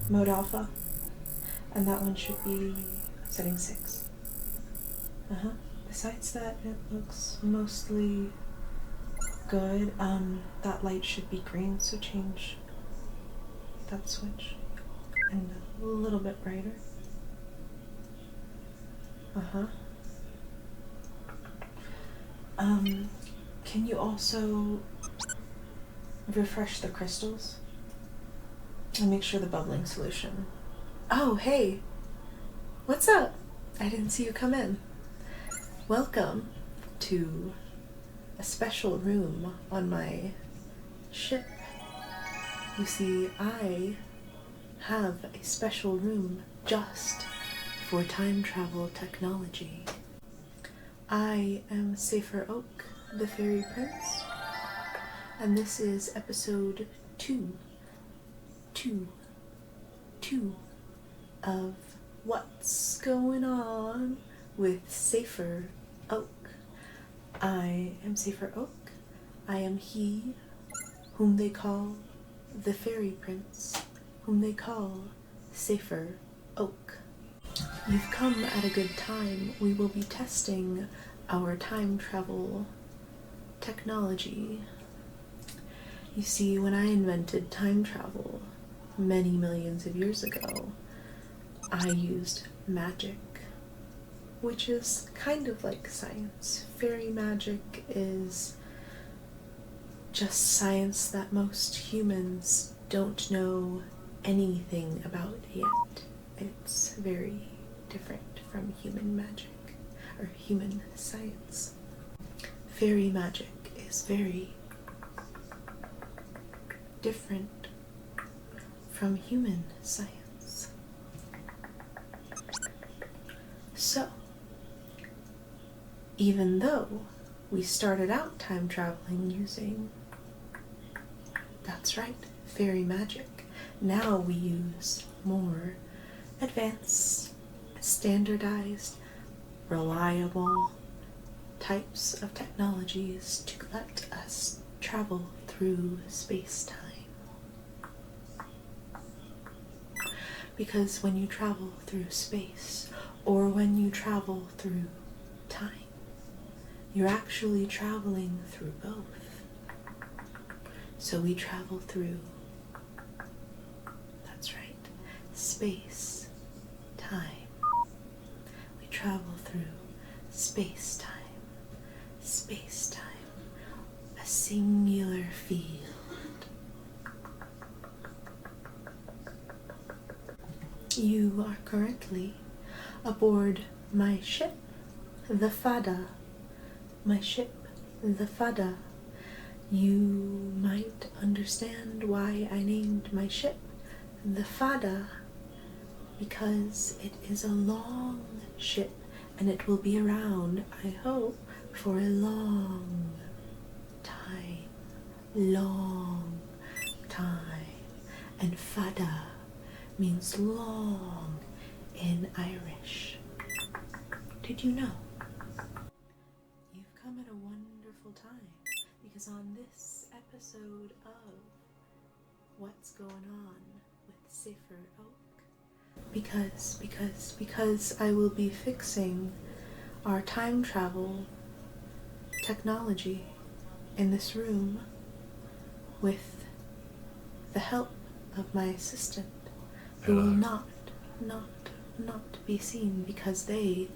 mode alpha, and that one should be setting 6. Besides that, it looks mostly good. That light should be green, so change that switch and a little bit brighter. Can you also refresh the crystals and make sure the bubbling solution? Oh, hey, what's up? I didn't see you come in. Welcome to a special room on my ship. You see, I have a special room just for time travel technology. I am Sefir Oak, the Fairy Prince, and this is episode 2 of What's Going On with Sefir Oak. I am Sefir Oak. I am he whom they call the Fairy Prince, whom they call Sefir Oak. You've come at a good time. We will be testing our time travel technology. You see, when I invented time travel many millions of years ago, I used magic, which is kind of like science. Fairy magic is just science that most humans don't know anything about yet. It's very different from human magic, or human science. Fairy magic is very different from human science. So, even though we started out time traveling using, that's right, fairy magic, now we use more advanced, standardized, reliable types of technologies to let us travel through space-time. Because when you travel through space, or when you travel through time, you're actually traveling through both. So we travel through, that's right, space, time. We travel through space-time, space-time, a singular field. You are currently aboard my ship, the Fada. My ship, the Fada. You might understand why I named my ship the Fada, because it is a long ship and it will be around, I hope, for a long time. Long time. And Fada means long in Irish. Did you know? You've come at a wonderful time, because on this episode of What's Going On with Sefir Oak, because I will be fixing our time travel technology in this room with the help of my assistant, who will not be seen, because they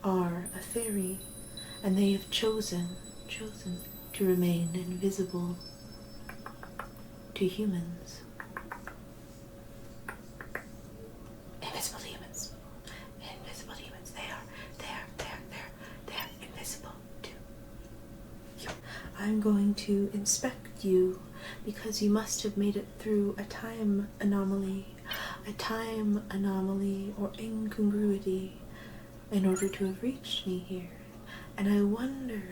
are a fairy, and they have chosen to remain invisible to humans. Invisible humans. Invisible humans. They are invisible to you. I'm going to inspect you, because you must have made it through a time anomaly or incongruity in order to have reached me here. And I wonder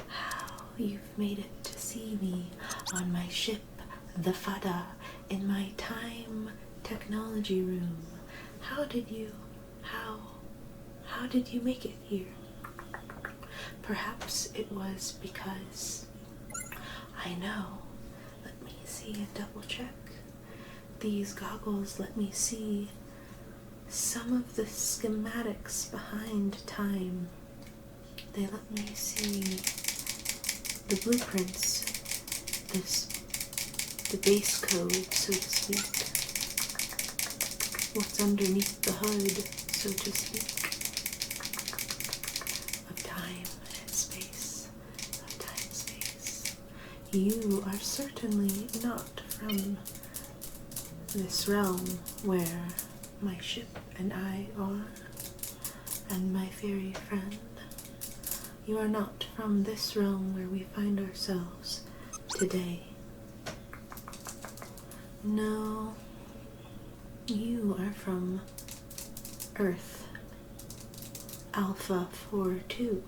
how you've made it to see me on my ship, the Fada, in my time technology room. How did you make it here? Perhaps it was because I know see and double check. These goggles let me see some of the schematics behind time. They let me see the blueprints, the base code, so to speak. What's underneath the hood, so to speak, of time and space, of time and space. You are certainly not from this realm where my ship and I are, and my fairy friend. You are not from this realm where we find ourselves today. No, you are from Earth Alpha 4-2.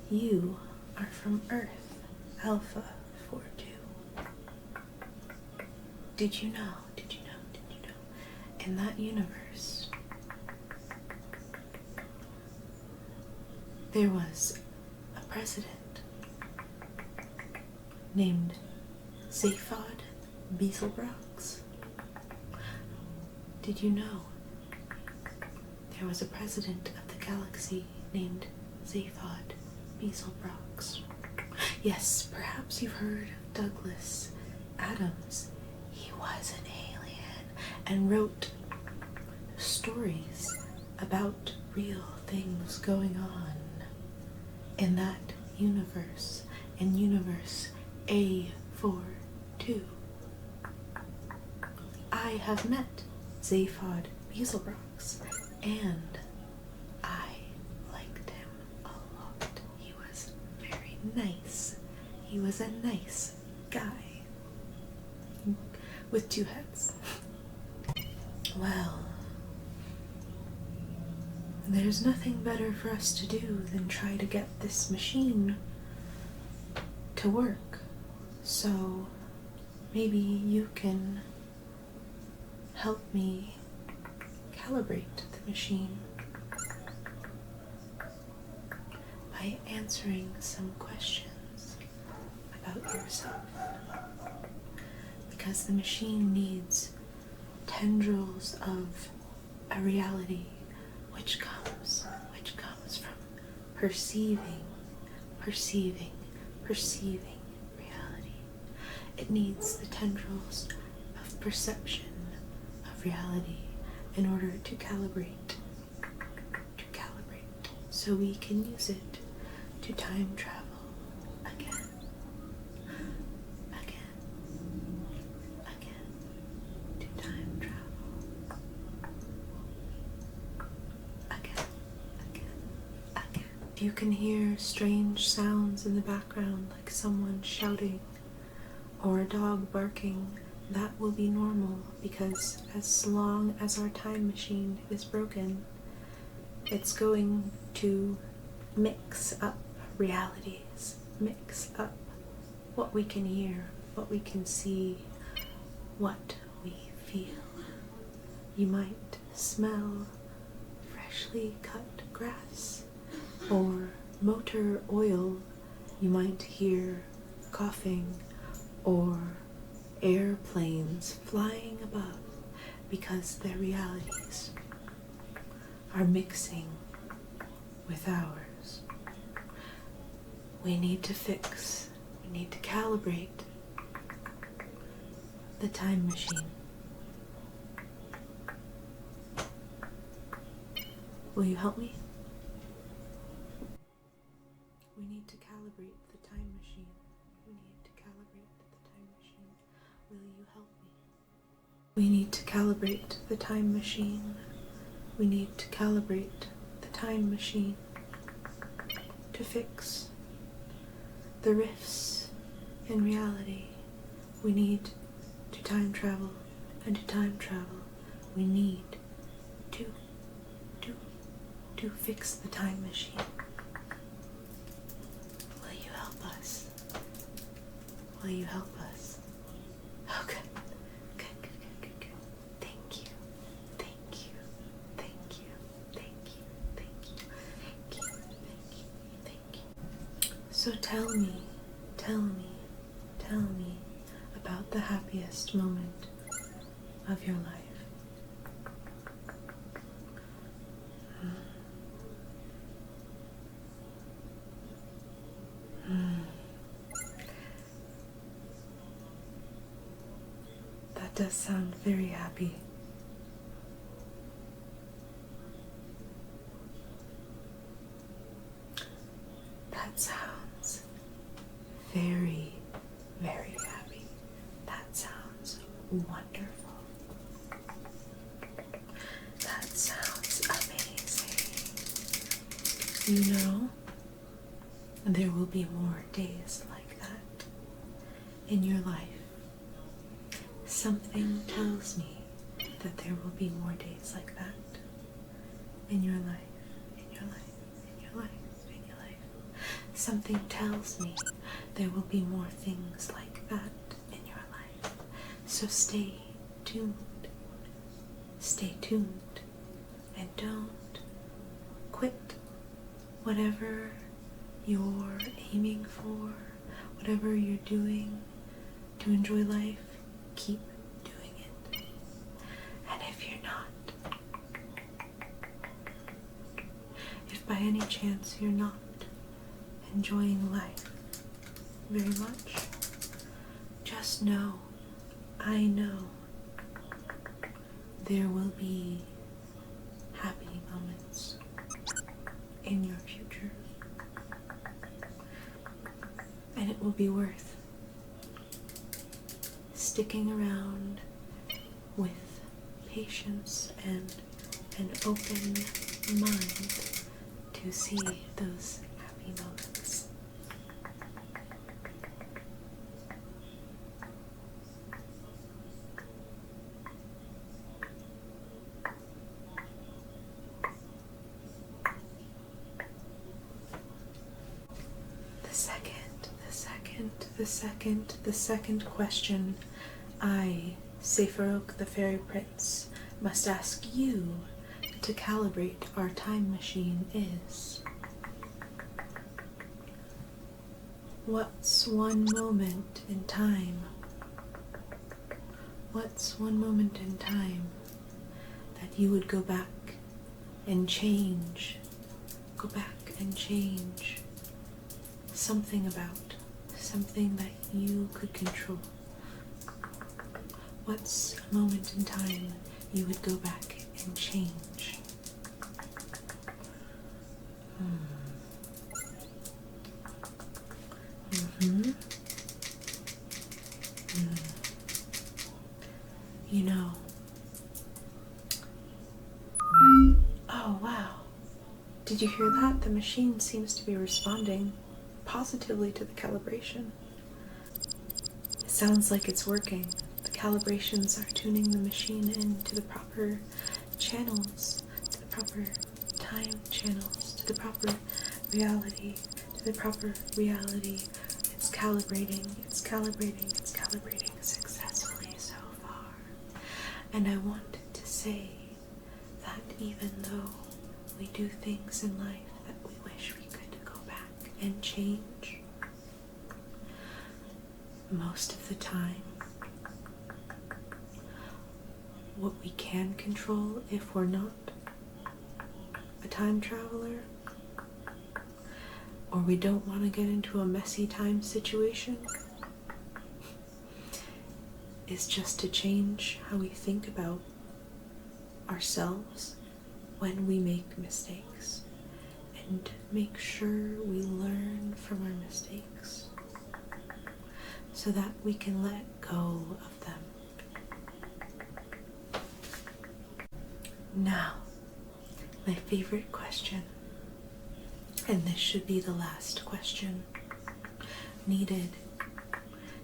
You are from Earth Alpha 4-2. Did you know? Did you know? Did you know? In that universe, there was a president named Sefir Beetlebrox. Did you know there was a president of the galaxy named Sefir Beetlebrox? Yes, perhaps you've heard of Douglas Adams. He was an alien and wrote stories about real things going on in that universe, in universe A42. I have met Sefir Beetlebrox, and I liked him a lot. He was very nice. He was a nice guy with two heads. Well, there's nothing better for us to do than try to get this machine to work. So maybe you can help me calibrate the machine by answering some questions about yourself. Because the machine needs tendrils of a reality which comes from perceiving reality. It needs the tendrils of perception of reality in order to calibrate, so we can use it to time travel again, to time travel again. You can hear strange sounds in the background, like someone shouting or a dog barking. That will be normal, because as long as our time machine is broken, it's going to mix up realities, mix up what we can hear, what we can see, what we feel. You might smell freshly cut grass or motor oil. You might hear coughing or airplanes flying above, because their realities are mixing with ours. We need to fix, we need to calibrate the time machine. Will you help me? We need to calibrate the time machine. We need to calibrate the time machine. Will you help me? We need to calibrate the time machine. We need to calibrate the time machine to fix the rifts in reality. We need to time travel, and to time travel, we need to fix the time machine. Will you help us? Will you help us? Oh, good. Good. Thank you. So tell me about the happiest moment of your life. That does sound very happy. That sounds very, very happy. That sounds wonderful. That sounds amazing. You know, there will be more days like that in your life. Something tells me that there will be more days like that in your life, in your life, in your life, in your life. Something tells me there will be more things like that in your life. So stay tuned. Stay tuned. And don't quit whatever you're aiming for, whatever you're doing to enjoy life. Keep doing it. And if you're not, if by any chance you're not enjoying life very much, just know, I know, there will be happy moments in your future. And it will be worth sticking around with patience and an open mind to see those happy moments. The second question I, Sefir Oak the Fairy Prince, must ask you to calibrate our time machine is: what's one moment in time? What's one moment in time that you would go back and change? Go back and change something about, something that you could control. What's a moment in time you would go back and change? You know, oh wow, did you hear that? The machine seems to be responding positively to the calibration. It sounds like it's working. The calibrations are tuning the machine into the proper channels, to the proper time channels, to the proper reality, to the proper reality. It's calibrating, it's calibrating, it's calibrating successfully so far. And I wanted to say that even though we do things in life that we wish we could go back and change, most of the time, what we can control, if we're not a time traveler, or we don't want to get into a messy time situation, is just to change how we think about ourselves when we make mistakes, and make sure we learn from our mistakes so that we can let go of them. Now, my favorite question, and this should be the last question needed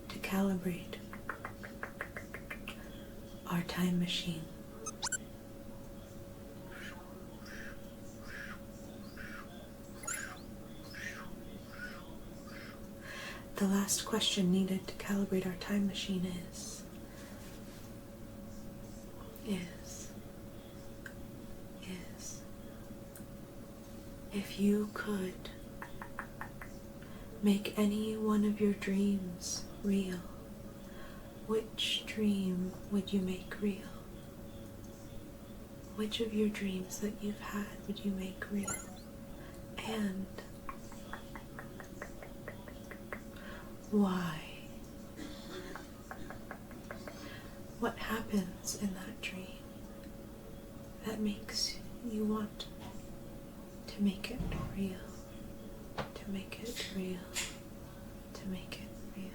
to calibrate our time machine. The last question needed to calibrate our time machine is if you could make any one of your dreams real, Which dream would you make real? Which of your dreams that you've had would you make real? And why? What happens in that dream that makes you want to make it real? To make it real? To make it real?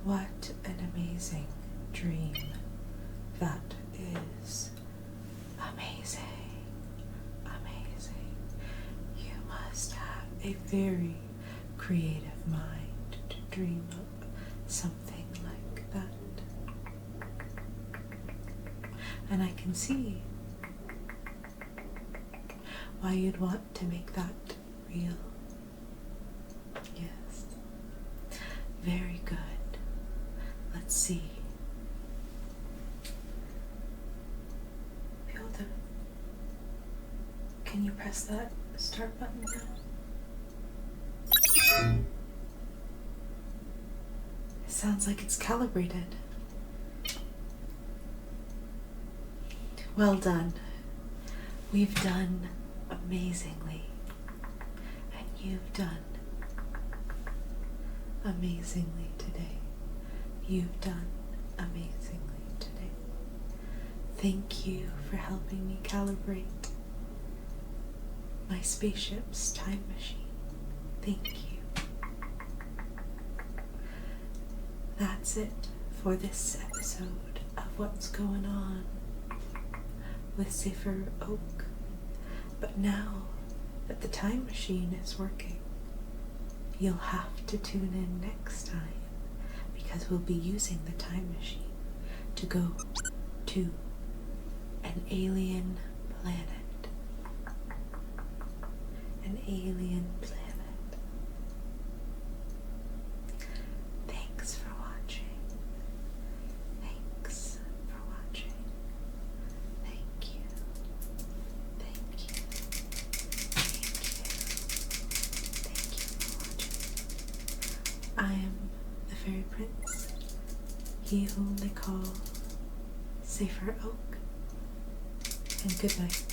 What an amazing dream that is. Amazing. Amazing. You must have a very creative mind to dream up something like that. And I can see why you'd want to make that real. Yes. Very good. Let's see. Can you press that start button now? It sounds like it's calibrated. Well done. We've done amazingly. And you've done amazingly today. You've done amazingly today. Thank you for helping me calibrate my spaceship's time machine. Thank you. That's it for this episode of What's Going On with Sefir Oak. But now that the time machine is working, you'll have to tune in next time, because we'll be using the time machine to go to an alien planet. An alien planet. Thanks for watching. Thanks for watching. Thank you. Thank you. Thank you. Thank you for watching. I am the Fairy Prince, he whom they call Sefir Oak, and good night.